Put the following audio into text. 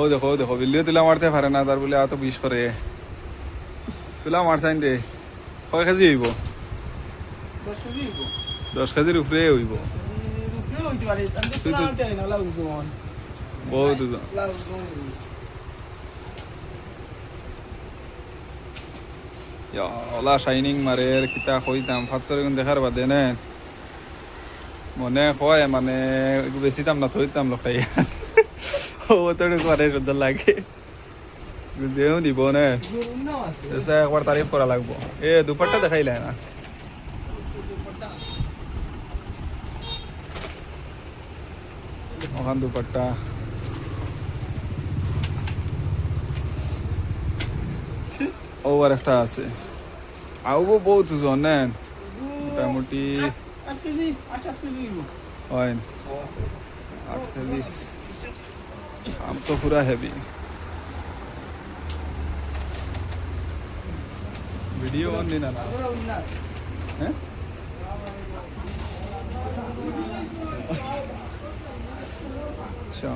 ও দেখো বিল্লিও তুলা মারতে পারে না, তার বলে এত বিষ করে। তুলা মারছাইন দে, কয় কেজি হইব? 10 কেজি হইব। 10 কেজির উপরে হইব। রুফিও হইতে পারে, আমি তো তুই তো- তুলা আনতে না লাউজন। বহুত লাউজন। ওলা শাইনিং মারে আর কিতা কইতাম, ফাত্তর দেখার বাদে নে মনে হয় মানে বেশি দাম না থইতাম লোকাই। ও তো করে সুন্দর লাগে, যেও দিব নে। গরুর নাম আছে। এসে একবার তারিফ করা লাগবো। এ দুপাট্টা দেখাইলে না? ওখান দুপাট্টা ও আর একটা আছে। আউবো বহুত ওজন নেন, মোটামুটি 8 কেজি, 8 কেজি হইব। হয় 8 কেজি। আম তো পুরা হেভি। ভিডিও অন দিন না? তারপরে উন্নাস। হ্যাঁ আচ্ছা